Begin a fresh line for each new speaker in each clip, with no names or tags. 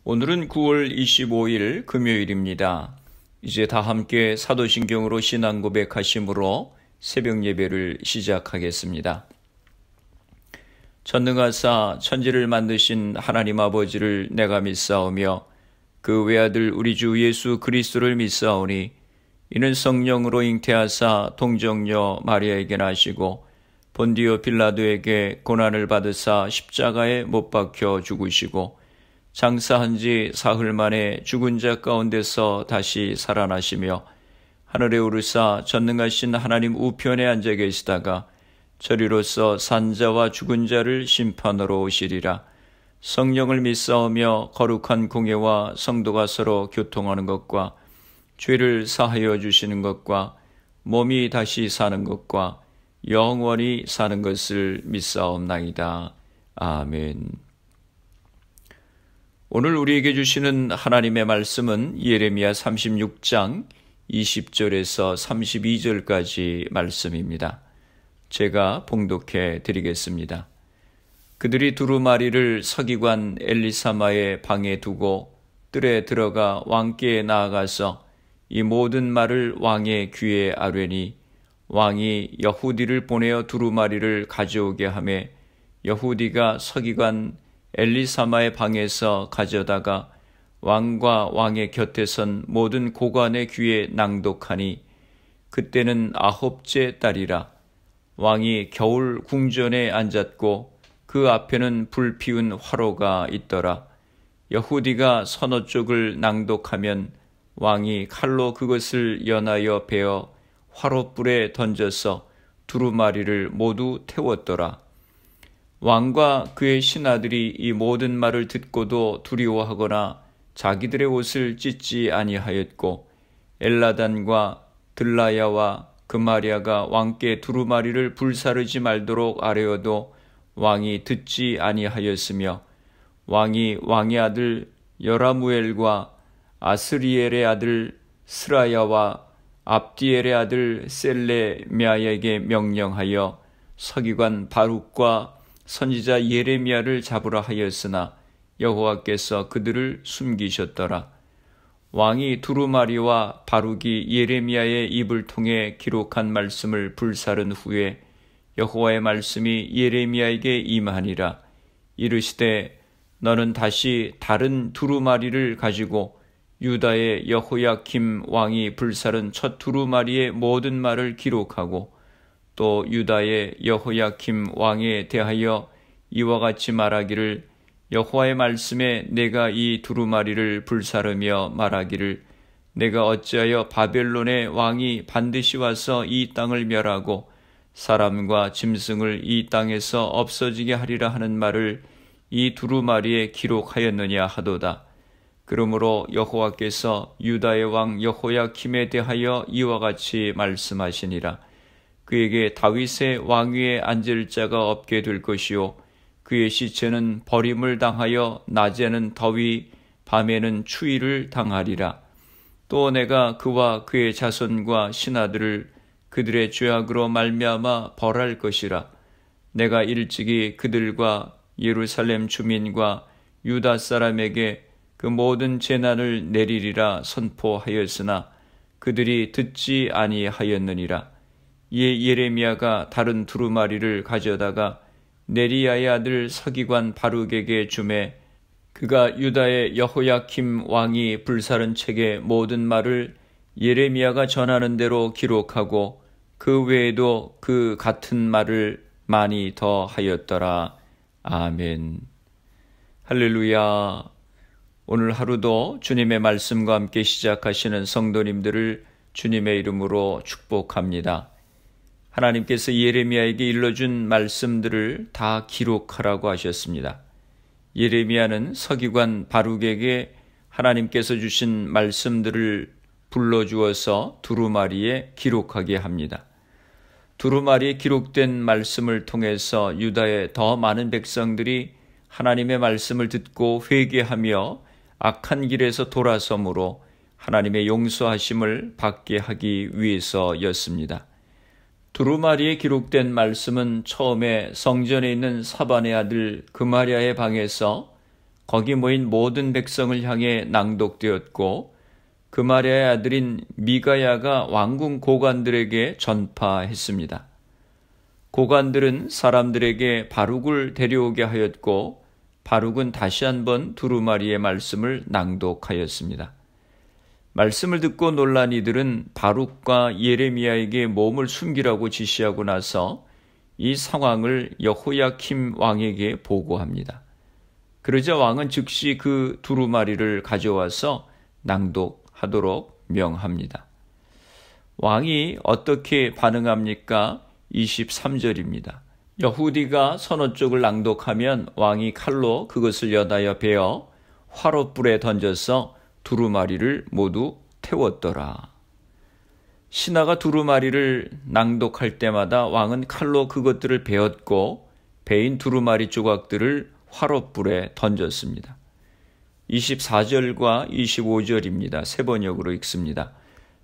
오늘은 9월 25일 금요일입니다. 이제 다 함께 사도신경으로 신앙 고백하심으로 새벽 예배를 시작하겠습니다. 전능하사 천지를 만드신 하나님 아버지를 내가 믿사오며 그 외아들 우리 주 예수 그리스도를 믿사오니 이는 성령으로 잉태하사 동정녀 마리아에게 나시고 본디오 빌라도에게 고난을 받으사 십자가에 못 박혀 죽으시고 장사한 지 사흘 만에 죽은 자 가운데서 다시 살아나시며 하늘에 오르사 전능하신 하나님 우편에 앉아 계시다가 저리로서 산자와 죽은 자를 심판하러 오시리라. 성령을 믿사오며 거룩한 공예와 성도가 서로 교통하는 것과 죄를 사하여 주시는 것과 몸이 다시 사는 것과 영원히 사는 것을 믿사옵나이다. 아멘. 오늘 우리에게 주시는 하나님의 말씀은 예레미야 36장 20절에서 32절까지 말씀입니다. 제가 봉독해 드리겠습니다. 그들이 두루마리를 서기관 엘리사마의 방에 두고 뜰에 들어가 왕께 나아가서 이 모든 말을 왕의 귀에 아뢰니 왕이 여후디를 보내어 두루마리를 가져오게 하매 여후디가 서기관 엘리사마의 방에서 가져다가 왕과 왕의 곁에 선 모든 고관의 귀에 낭독하니 그때는 9째 달이라. 왕이 겨울 궁전에 앉았고 그 앞에는 불 피운 화로가 있더라. 여후디가 서너 쪽을 낭독하면 왕이 칼로 그것을 연하여 베어 화로불에 던져서 두루마리를 모두 태웠더라. 왕과 그의 신하들이 이 모든 말을 듣고도 두려워하거나 자기들의 옷을 찢지 아니하였고 엘라단과 들라야와 그마리아가 왕께 두루마리를 불사르지 말도록 아뢰어도 왕이 듣지 아니하였으며 왕이 왕의 아들 여라무엘과 아스리엘의 아들 스라야와 압디엘의 아들 셀레미아에게 명령하여 서기관 바룩과 선지자 예레미야를 잡으라 하였으나 여호와께서 그들을 숨기셨더라. 왕이 두루마리와 바룩이 예레미야의 입을 통해 기록한 말씀을 불사른 후에 여호와의 말씀이 예레미야에게 임하니라. 이르시되 너는 다시 다른 두루마리를 가지고 유다의 여호야킴 왕이 불사른 첫 두루마리의 모든 말을 기록하고 또 유다의 여호야킴 왕에 대하여 이와 같이 말하기를 여호와의 말씀에 내가 이 두루마리를 불사르며 말하기를 내가 어찌하여 바벨론의 왕이 반드시 와서 이 땅을 멸하고 사람과 짐승을 이 땅에서 없어지게 하리라 하는 말을 이 두루마리에 기록하였느냐 하도다. 그러므로 여호와께서 유다의 왕 여호야킴에 대하여 이와 같이 말씀하시니라. 그에게 다윗의 왕위에 앉을 자가 없게 될 것이요 그의 시체는 버림을 당하여 낮에는 더위 밤에는 추위를 당하리라. 또 내가 그와 그의 자손과 신하들을 그들의 죄악으로 말미암아 벌할 것이라. 내가 일찍이 그들과 예루살렘 주민과 유다 사람에게 그 모든 재난을 내리리라 선포하였으나 그들이 듣지 아니하였느니라. 이에 예레미야가 다른 두루마리를 가져다가 네리야의 아들 서기관 바룩에게 주매 그가 유다의 여호야킴 왕이 불사른 책의 모든 말을 예레미야가 전하는 대로 기록하고 그 외에도 그 같은 말을 많이 더 하였더라. 아멘. 할렐루야. 오늘 하루도 주님의 말씀과 함께 시작하시는 성도님들을 주님의 이름으로 축복합니다. 하나님께서 예레미야에게 일러준 말씀들을 다 기록하라고 하셨습니다. 예레미야는 서기관 바룩에게 하나님께서 주신 말씀들을 불러주어서 두루마리에 기록하게 합니다. 두루마리에 기록된 말씀을 통해서 유다의 더 많은 백성들이 하나님의 말씀을 듣고 회개하며 악한 길에서 돌아서므로 하나님의 용서하심을 받게 하기 위해서였습니다. 두루마리에 기록된 말씀은 처음에 성전에 있는 사반의 아들 그마리아의 방에서 거기 모인 모든 백성을 향해 낭독되었고 그마리아의 아들인 미가야가 왕궁 고관들에게 전파했습니다. 고관들은 사람들에게 바룩을 데려오게 하였고 바룩은 다시 한번 두루마리의 말씀을 낭독하였습니다. 말씀을 듣고 놀란 이들은 바룩과 예레미야에게 몸을 숨기라고 지시하고 나서 이 상황을 여호야킴 왕에게 보고합니다. 그러자 왕은 즉시 그 두루마리를 가져와서 낭독하도록 명합니다. 왕이 어떻게 반응합니까? 23절입니다. 여후디가 서너 쪽을 낭독하면 왕이 칼로 그것을 여다여 베어 화롯불에 던져서 두루마리를 모두 태웠더라. 신하가 두루마리를 낭독할 때마다 왕은 칼로 그것들을 베었고 베인 두루마리 조각들을 화롯불에 던졌습니다. 24절과 25절입니다. 세 번역으로 읽습니다.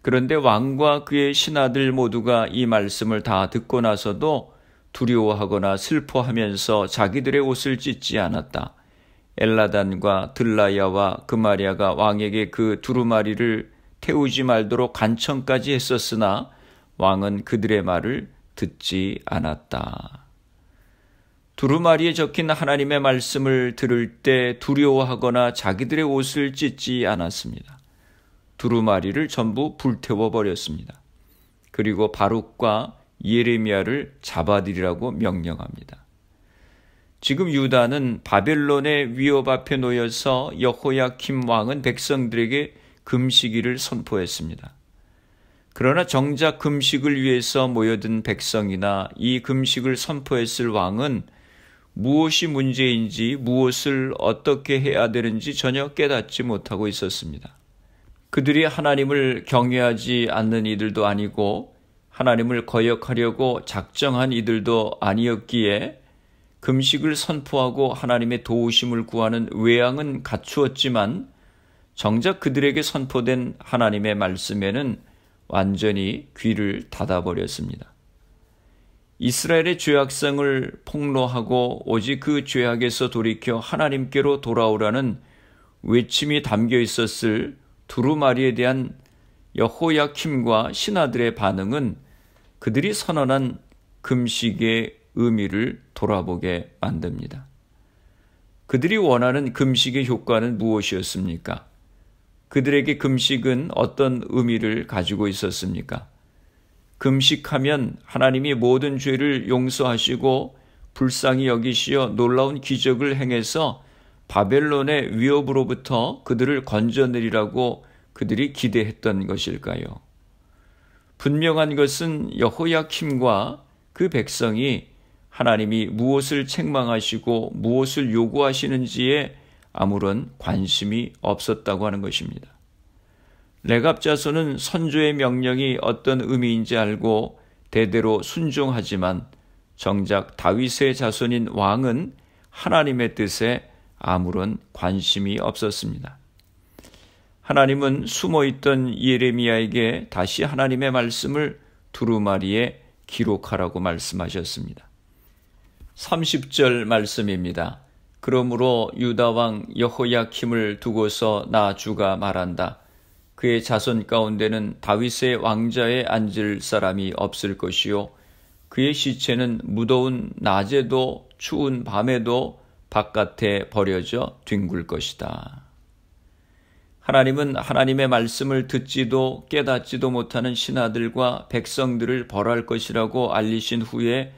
그런데 왕과 그의 신하들 모두가 이 말씀을 다 듣고 나서도 두려워하거나 슬퍼하면서 자기들의 옷을 찢지 않았다. 엘라단과 들라야와 그마리아가 왕에게 그 두루마리를 태우지 말도록 간청까지 했었으나 왕은 그들의 말을 듣지 않았다. 두루마리에 적힌 하나님의 말씀을 들을 때 두려워하거나 자기들의 옷을 찢지 않았습니다. 두루마리를 전부 불태워 버렸습니다. 그리고 바룩과 예레미야를 잡아들이라고 명령합니다. 지금 유다는 바벨론의 위협 앞에 놓여서 여호야킴 왕은 백성들에게 금식일을 선포했습니다. 그러나 정작 금식을 위해서 모여든 백성이나 이 금식을 선포했을 왕은 무엇이 문제인지 무엇을 어떻게 해야 되는지 전혀 깨닫지 못하고 있었습니다. 그들이 하나님을 경외하지 않는 이들도 아니고 하나님을 거역하려고 작정한 이들도 아니었기에 금식을 선포하고 하나님의 도우심을 구하는 외양은 갖추었지만 정작 그들에게 선포된 하나님의 말씀에는 완전히 귀를 닫아버렸습니다. 이스라엘의 죄악성을 폭로하고 오직 그 죄악에서 돌이켜 하나님께로 돌아오라는 외침이 담겨 있었을 두루마리에 대한 여호야킴과 신하들의 반응은 그들이 선언한 금식의 의미를 돌아보게 만듭니다. 그들이 원하는 금식의 효과는 무엇이었습니까? 그들에게 금식은 어떤 의미를 가지고 있었습니까? 금식하면 하나님이 모든 죄를 용서하시고 불쌍히 여기시어 놀라운 기적을 행해서 바벨론의 위협으로부터 그들을 건져내리라고 그들이 기대했던 것일까요? 분명한 것은 여호야킴과 그 백성이 하나님이 무엇을 책망하시고 무엇을 요구하시는지에 아무런 관심이 없었다고 하는 것입니다. 레갑 자손은 선조의 명령이 어떤 의미인지 알고 대대로 순종하지만 정작 다윗의 자손인 왕은 하나님의 뜻에 아무런 관심이 없었습니다. 하나님은 숨어있던 예레미야에게 다시 하나님의 말씀을 두루마리에 기록하라고 말씀하셨습니다. 30절 말씀입니다. 그러므로 유다 왕 여호야킴을 두고서 나 주가 말한다. 그의 자손 가운데는 다윗의 왕자에 앉을 사람이 없을 것이요 그의 시체는 무더운 낮에도 추운 밤에도 바깥에 버려져 뒹굴 것이다. 하나님은 하나님의 말씀을 듣지도 깨닫지도 못하는 신하들과 백성들을 벌할 것이라고 알리신 후에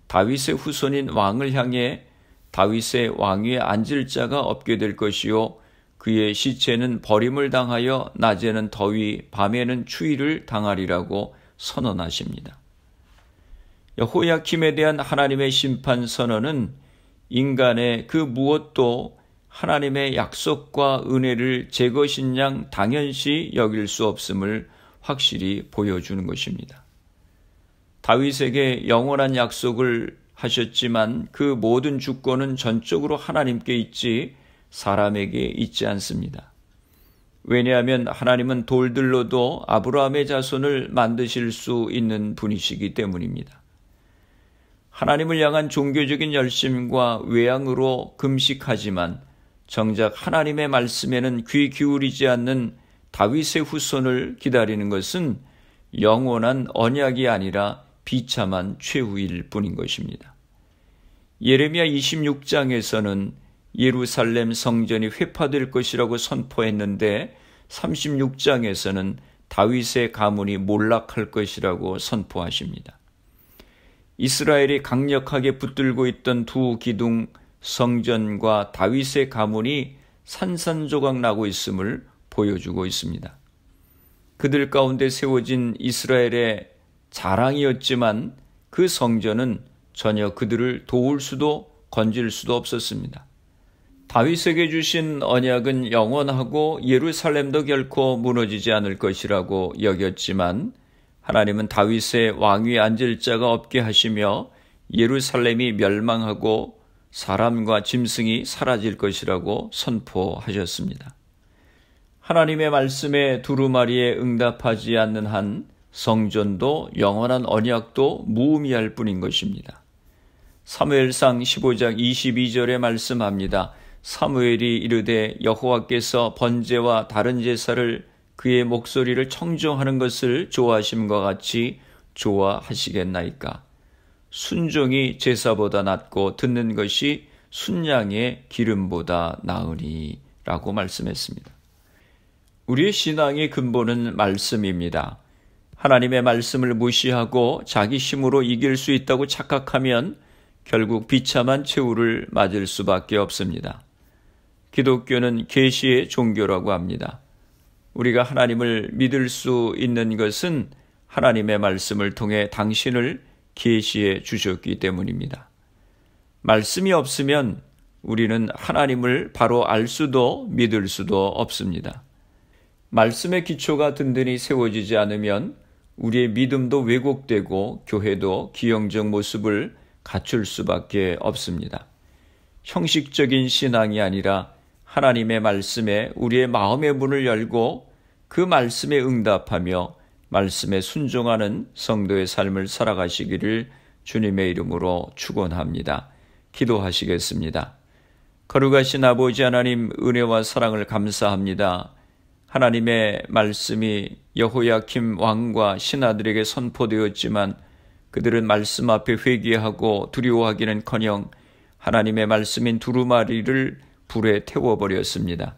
다윗의 후손인 왕을 향해 다윗의 왕위에 앉을 자가 없게 될 것이요 그의 시체는 버림을 당하여 낮에는 더위 밤에는 추위를 당하리라고 선언하십니다. 여호야킴에 대한 하나님의 심판 선언은 인간의 그 무엇도 하나님의 약속과 은혜를 제 것인 양 당연시 여길 수 없음을 확실히 보여주는 것입니다. 다윗에게 영원한 약속을 하셨지만 그 모든 주권은 전적으로 하나님께 있지 사람에게 있지 않습니다. 왜냐하면 하나님은 돌들로도 아브라함의 자손을 만드실 수 있는 분이시기 때문입니다. 하나님을 향한 종교적인 열심과 외양으로 금식하지만 정작 하나님의 말씀에는 귀 기울이지 않는 다윗의 후손을 기다리는 것은 영원한 언약이 아니라 비참한 최후일 뿐인 것입니다. 예레미야 26장에서는 예루살렘 성전이 회파될 것이라고 선포했는데 36장에서는 다윗의 가문이 몰락할 것이라고 선포하십니다. 이스라엘이 강력하게 붙들고 있던 두 기둥 성전과 다윗의 가문이 산산조각 나고 있음을 보여주고 있습니다. 그들 가운데 세워진 이스라엘의 자랑이었지만 그 성전은 전혀 그들을 도울 수도 건질 수도 없었습니다. 다윗에게 주신 언약은 영원하고 예루살렘도 결코 무너지지 않을 것이라고 여겼지만 하나님은 다윗의 왕위에 앉을 자가 없게 하시며 예루살렘이 멸망하고 사람과 짐승이 사라질 것이라고 선포하셨습니다. 하나님의 말씀에 두루마리에 응답하지 않는 한 성전도 영원한 언약도 무의미할 뿐인 것입니다. 사무엘상 15장 22절에 말씀합니다. 사무엘이 이르되 여호와께서 번제와 다른 제사를 그의 목소리를 청종하는 것을 좋아하심과 같이 좋아하시겠나이까. 순종이 제사보다 낫고 듣는 것이 순양의 기름보다 나으니 라고 말씀했습니다. 우리의 신앙의 근본은 말씀입니다. 하나님의 말씀을 무시하고 자기 힘으로 이길 수 있다고 착각하면 결국 비참한 최후를 맞을 수밖에 없습니다. 기독교는 계시의 종교라고 합니다. 우리가 하나님을 믿을 수 있는 것은 하나님의 말씀을 통해 당신을 계시해 주셨기 때문입니다. 말씀이 없으면 우리는 하나님을 바로 알 수도 믿을 수도 없습니다. 말씀의 기초가 든든히 세워지지 않으면 우리의 믿음도 왜곡되고 교회도 기형적 모습을 갖출 수밖에 없습니다. 형식적인 신앙이 아니라 하나님의 말씀에 우리의 마음의 문을 열고 그 말씀에 응답하며 말씀에 순종하는 성도의 삶을 살아가시기를 주님의 이름으로 축원합니다. 기도하시겠습니다. 거룩하신 아버지 하나님, 은혜와 사랑을 감사합니다. 하나님의 말씀이 여호야킴 왕과 신하들에게 선포되었지만 그들은 말씀 앞에 회개하고 두려워하기는커녕 하나님의 말씀인 두루마리를 불에 태워버렸습니다.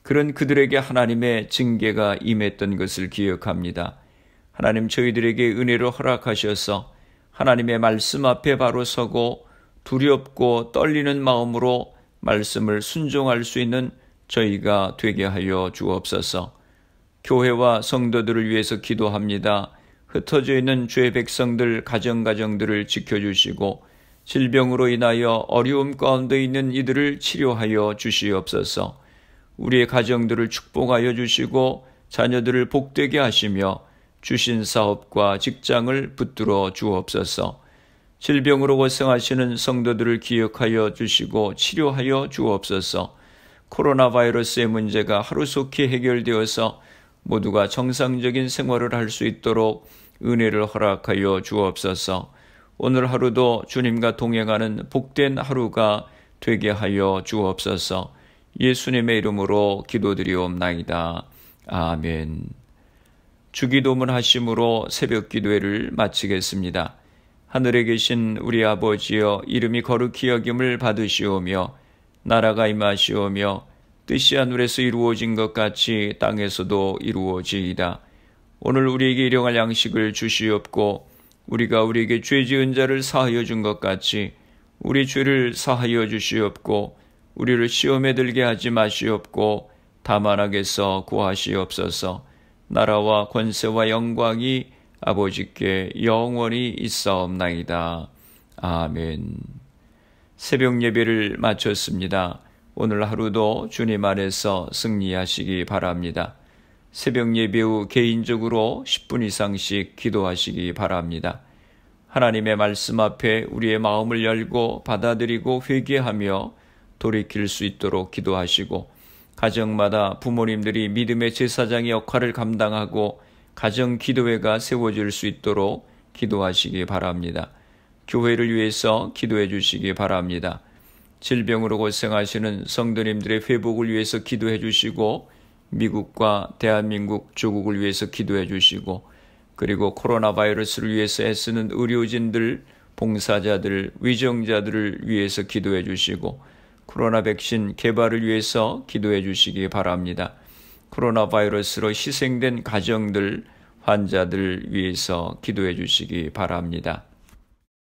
그런 그들에게 하나님의 징계가 임했던 것을 기억합니다. 하나님, 저희들에게 은혜를 허락하셔서 하나님의 말씀 앞에 바로 서고 두렵고 떨리는 마음으로 말씀을 순종할 수 있는 저희가 되게 하여 주옵소서. 교회와 성도들을 위해서 기도합니다. 흩어져 있는 주의 백성들 가정들을 지켜주시고 질병으로 인하여 어려움 가운데 있는 이들을 치료하여 주시옵소서. 우리의 가정들을 축복하여 주시고 자녀들을 복되게 하시며 주신 사업과 직장을 붙들어 주옵소서. 질병으로 고생하시는 성도들을 기억하여 주시고 치료하여 주옵소서. 코로나 바이러스의 문제가 하루속히 해결되어서 모두가 정상적인 생활을 할 수 있도록 은혜를 허락하여 주옵소서. 오늘 하루도 주님과 동행하는 복된 하루가 되게 하여 주옵소서. 예수님의 이름으로 기도드리옵나이다. 아멘. 주기도문 하심으로 새벽 기도회를 마치겠습니다. 하늘에 계신 우리 아버지여, 이름이 거룩히 여김을 받으시오며 나라가 임하시오며 뜻이 하늘에서 이루어진 것 같이 땅에서도 이루어지이다. 오늘 우리에게 일용할 양식을 주시옵고 우리가 우리에게 죄 지은 자를 사하여 준 것 같이 우리 죄를 사하여 주시옵고 우리를 시험에 들게 하지 마시옵고 다만 악에서 구하시옵소서. 나라와 권세와 영광이 아버지께 영원히 있사옵나이다. 아멘. 새벽 예배를 마쳤습니다. 오늘 하루도 주님 안에서 승리하시기 바랍니다. 새벽 예배 후 개인적으로 10분 이상씩 기도하시기 바랍니다. 하나님의 말씀 앞에 우리의 마음을 열고 받아들이고 회개하며 돌이킬 수 있도록 기도하시고, 가정마다 부모님들이 믿음의 제사장의 역할을 감당하고 가정 기도회가 세워질 수 있도록 기도하시기 바랍니다. 교회를 위해서 기도해 주시기 바랍니다. 질병으로 고생하시는 성도님들의 회복을 위해서 기도해 주시고 미국과 대한민국 조국을 위해서 기도해 주시고 그리고 코로나 바이러스를 위해서 애쓰는 의료진들, 봉사자들, 위정자들을 위해서 기도해 주시고 코로나 백신 개발을 위해서 기도해 주시기 바랍니다. 코로나 바이러스로 희생된 가정들, 환자들 위해서 기도해 주시기 바랍니다.